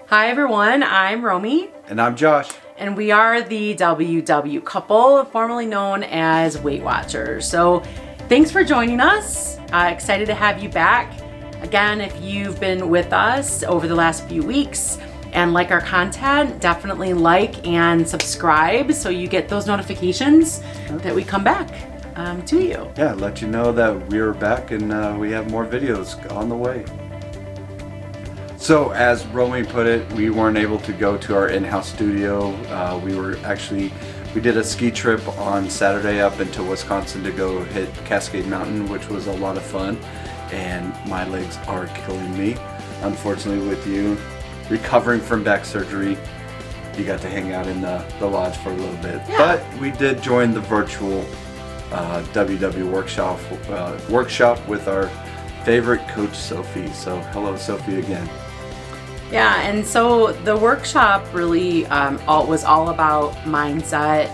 Hi everyone, I'm Romy. And I'm Josh. And we are the WW couple, formerly known as Weight Watchers. So thanks for joining us. Excited to have you back. Again, if you've been with us over the last few weeks and like our content, definitely like and subscribe so you get those notifications that we come back to you. Yeah, let you know that we're back and we have more videos on the way. So as Romy put it, we weren't able to go to our in-house studio. We did a ski trip on Saturday up into Wisconsin to go hit Cascade Mountain, which was a lot of fun. And my legs are killing me. Unfortunately, with you recovering from back surgery, you got to hang out in the lodge for a little bit. Yeah. But we did join the virtual WW workshop with our favorite coach, Sophie. So hello, Sophie, again. Yeah, and so the workshop really was all about mindset,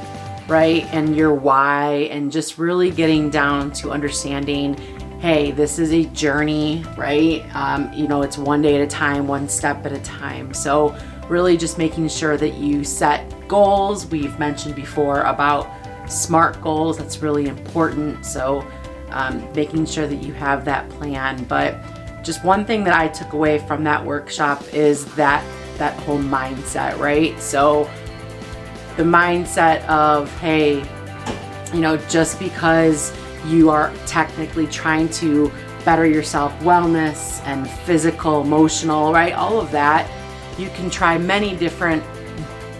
right? And your why, and just really getting down to understanding, hey, this is a journey, right? It's one day at a time, one step at a time. So really just making sure that you set goals. We've mentioned before about SMART goals. That's really important. So making sure that you have that plan. But just one thing that I took away from that workshop is that whole mindset, right? So the mindset of, hey, just because you are technically trying to better yourself, wellness and physical, emotional, right? All of that, you can try many different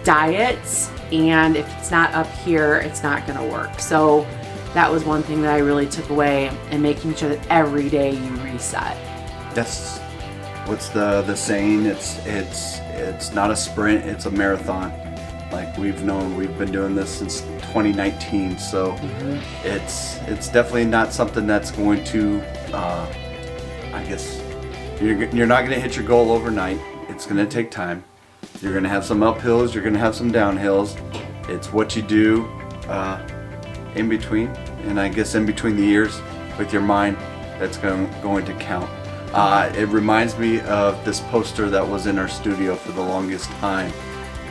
diets, and if it's not up here, it's not gonna work. So that was one thing that I really took away, and making sure that every day you reset. That's what's the saying. It's not a sprint, it's a marathon. Like we've been doing this since 2019, so it's definitely not something that's going to I guess you're not going to hit your goal overnight. It's going to take time. You're going to have some uphills, you're going to have some downhills. It's what you do in between, and I guess in between the years with your mind, that's going to count. It reminds me of this poster that was in our studio for the longest time,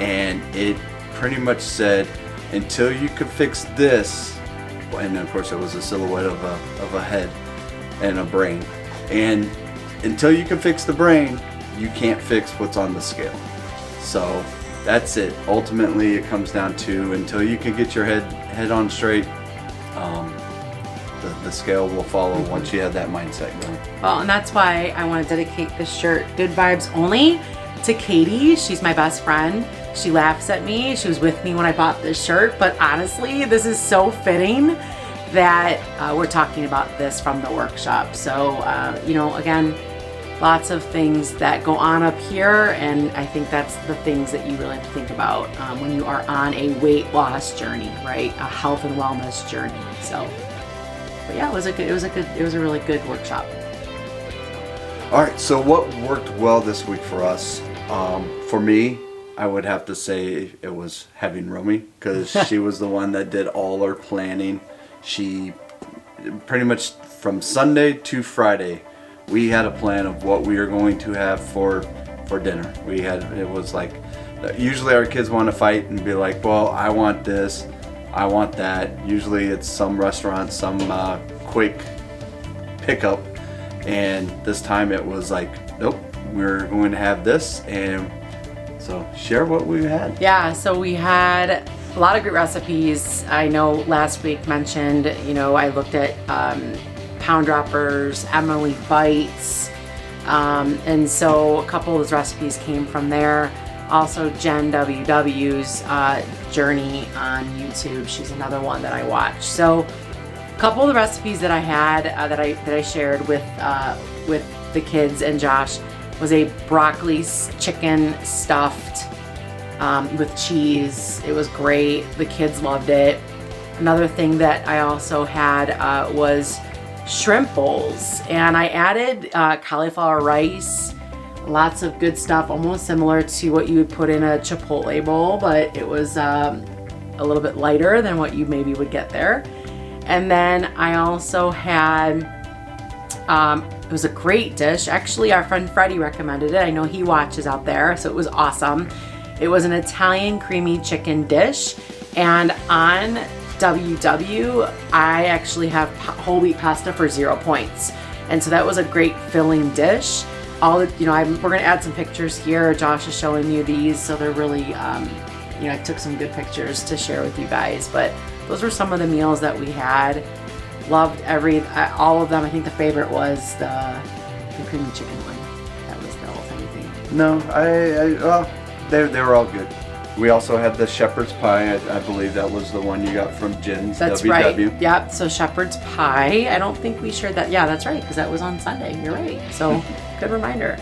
and it pretty much said, until you could fix this, and of course it was a silhouette of a head and a brain, and until you can fix the brain, you can't fix what's on the scale. So that's it. Ultimately it comes down to, until you can get your head on straight, the scale will follow once you have that mindset going. Well, and that's why I want to dedicate this shirt, Good Vibes Only, to Katie. She's my best friend. She laughs at me. She was with me when I bought this shirt, but honestly, this is so fitting that we're talking about this from the workshop. So, again, lots of things that go on up here, and I think that's the things that you really have to think about when you are on a weight loss journey, right? A health and wellness journey. So, but yeah, it was a really good workshop. All right, so what worked well this week for us? For me, I would have to say it was having Romy, because she was the one that did all our planning. She pretty much from Sunday to Friday, we had a plan of what we were going to have for dinner. It was like, usually our kids want to fight and be like, well, I want this, I want that. Usually it's some restaurant, some quick pickup, and this time it was like, nope, we're going to have this. And so share what we had. Yeah, so we had a lot of great recipes. I know last week mentioned, I looked at Pound Droppers, Emily Bites, and so a couple of those recipes came from there. Also Jenn WW's journey on YouTube. She's another one that I watch. So a couple of the recipes that I had that I shared with the kids and Josh was a broccoli chicken stuffed with cheese. It was great. The kids loved it. Another thing that I also had was shrimp bowls, and I added cauliflower rice, lots of good stuff, almost similar to what you would put in a Chipotle bowl, but it was a little bit lighter than what you maybe would get there. And then I also had It was a great dish. Actually, our friend Freddie recommended it. I know he watches out there, so it was awesome. It was an Italian creamy chicken dish, and on WW, I actually have whole wheat pasta for 0 points. And so that was a great filling dish. We're gonna add some pictures here. Josh is showing you these, so they're really, I took some good pictures to share with you guys. But those were some of the meals that we had. Loved all of them. I think the favorite was the creamy chicken one. That was the all-time thing. No, they were all good. We also had the shepherd's pie. I believe that was the one you got from Jenn's. That's WW. right. Yep. So shepherd's pie. I don't think we shared that. Yeah, that's right, because that was on Sunday. You're right. So good reminder.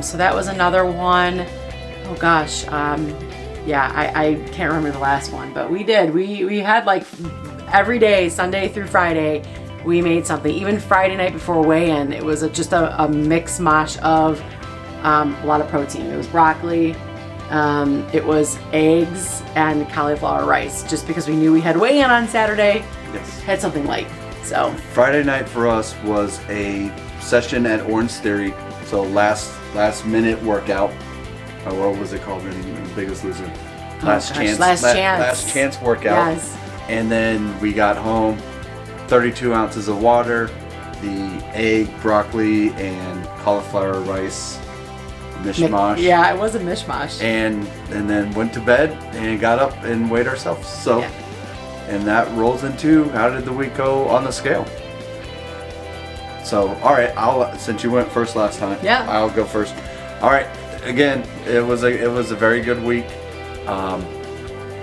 So that was another one. Oh gosh. I can't remember the last one, but we did. We had like every day, Sunday through Friday, we made something. Even Friday night before weigh-in, it was just a mix mash of a lot of protein. It was broccoli. It was eggs and cauliflower rice, just because we knew we had weigh-in on Saturday. Yes. Had something light. So Friday night for us was a session at Orange Theory. So last minute workout. What was it called in Biggest Loser? Last chance workout. Yes. And then we got home, 32 ounces of water, the egg, broccoli, and cauliflower rice mishmash. Yeah, it was a mishmash. And then went to bed and got up and weighed ourselves. So, yeah. And that rolls into how did the week go on the scale? So, all right, since you went first last time, yeah, I'll go first. All right, again, it was a very good week.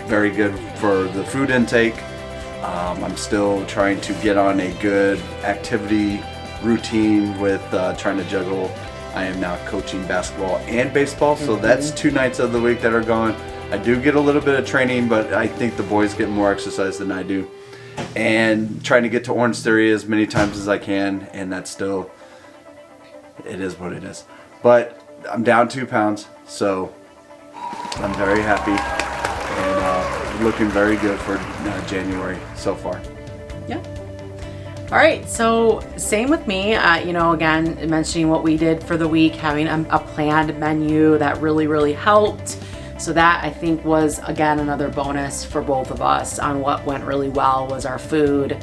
Very good for the food intake. I'm still trying to get on a good activity routine with trying to juggle. I am now coaching basketball and baseball, so that's 2 nights of the week that are gone. I do get a little bit of training, but I think the boys get more exercise than I do. And trying to get to Orange Theory as many times as I can, and that's still, it is what it is. But I'm down 2 pounds, so I'm very happy and looking very good for January so far. Yeah. All right, so same with me. Again, mentioning what we did for the week, having a planned menu that really helped. So that I think was, again, another bonus for both of us on what went really well was our food.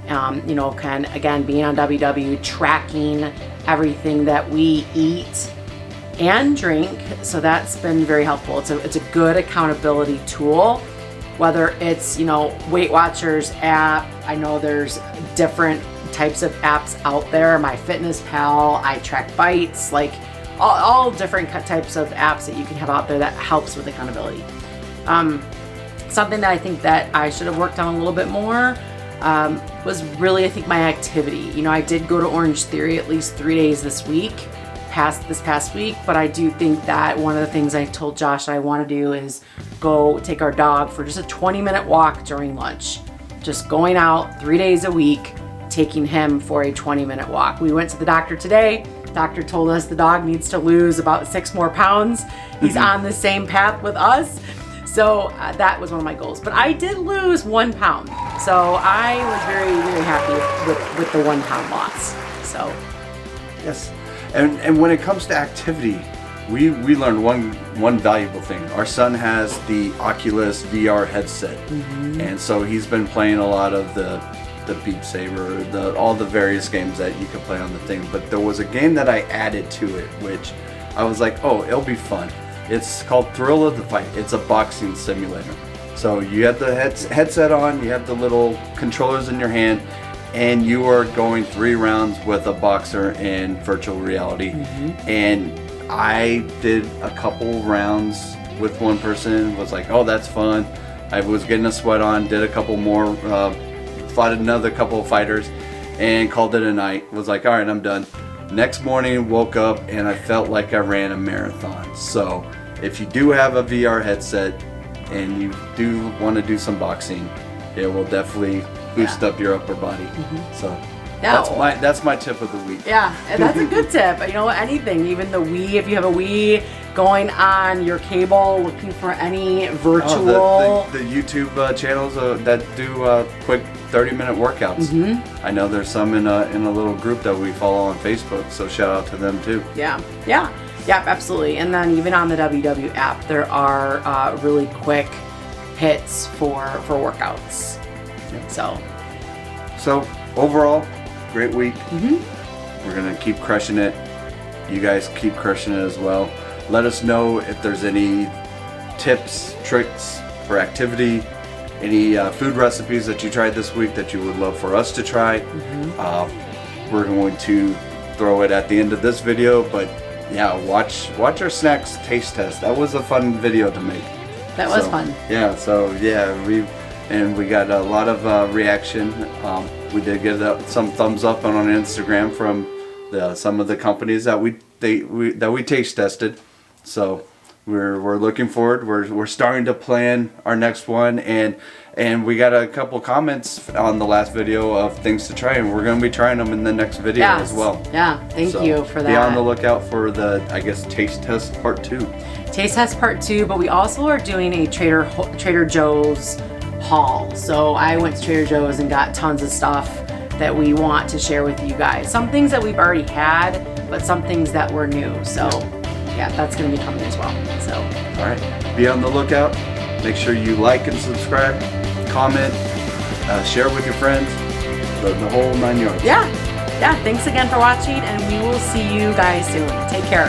Again, being on WW, tracking everything that we eat and drink. So that's been very helpful. It's a good accountability tool. Whether it's, Weight Watchers app, I know there's different types of apps out there. My Fitness Pal, I track bites, like all different types of apps that you can have out there that helps with accountability. Something that I think that I should have worked on a little bit more was really, I think, my activity. I did go to Orange Theory at least 3 days this past week, but I do think that one of the things I told Josh I want to do is go take our dog for just a 20-minute walk during lunch. Just going out 3 days a week, taking him for a 20-minute walk. We went to the doctor today. Doctor told us the dog needs to lose about 6 more pounds. He's on the same path with us. So that was one of my goals. But I did lose 1 pound. So I was very happy with the 1 pound loss. So yes. And when it comes to activity, we learned one valuable thing. Our son has the Oculus VR headset, and so he's been playing a lot of the Beat Saber, all the various games that you can play on the thing. But there was a game that I added to it, which I was like, oh, it'll be fun. It's called Thrill of the Fight. It's a boxing simulator. So you have the headset on, you have the little controllers in your hand, and you are going 3 rounds with a boxer in virtual reality. And I did a couple rounds with one person, was like, oh, that's fun. I was getting a sweat on, did a couple more, fought another couple of fighters, and called it a night. Was like, all right, I'm done. Next morning, woke up, and I felt like I ran a marathon. So if you do have a VR headset, and you do want to do some boxing, it will definitely boost up your upper body. So that's my tip of the week. Yeah, and that's a good tip. Anything, even the Wii, if you have a Wii, going on your cable, looking for any virtual... the YouTube channels that do quick 30-minute workouts. Mm-hmm. I know there's some in a little group that we follow on Facebook, so shout out to them too. Yeah, absolutely. And then even on the WW app, there are really quick hits for workouts. So overall, great week. Mm-hmm. We're gonna keep crushing it. You guys keep crushing it as well. Let us know if there's any tips, tricks for activity, any food recipes that you tried this week that you would love for us to try. Mm-hmm. We're going to throw it at the end of this video, but yeah, watch our snacks taste test. That was a fun video to make. That was fun. Yeah, so yeah, we got a lot of reaction. We did get some thumbs up on Instagram from some of the companies that we taste tested. So we're looking forward. We're starting to plan our next one, and we got a couple comments on the last video of things to try, and we're going to be trying them in the next video as well. Yeah, thank you for that. Be on the lookout for the, I guess, taste test part 2. Taste test part 2, but we also are doing a Trader Joe's haul. So I went to Trader Joe's and got tons of stuff that we want to share with you guys. Some things that we've already had, but some things that were new. So yeah, that's going to be coming as well. So all right, be on the lookout. Make sure you like and subscribe, comment, share with your friends, the whole 9 yards. Yeah, thanks again for watching, and we will see you guys soon. Take care.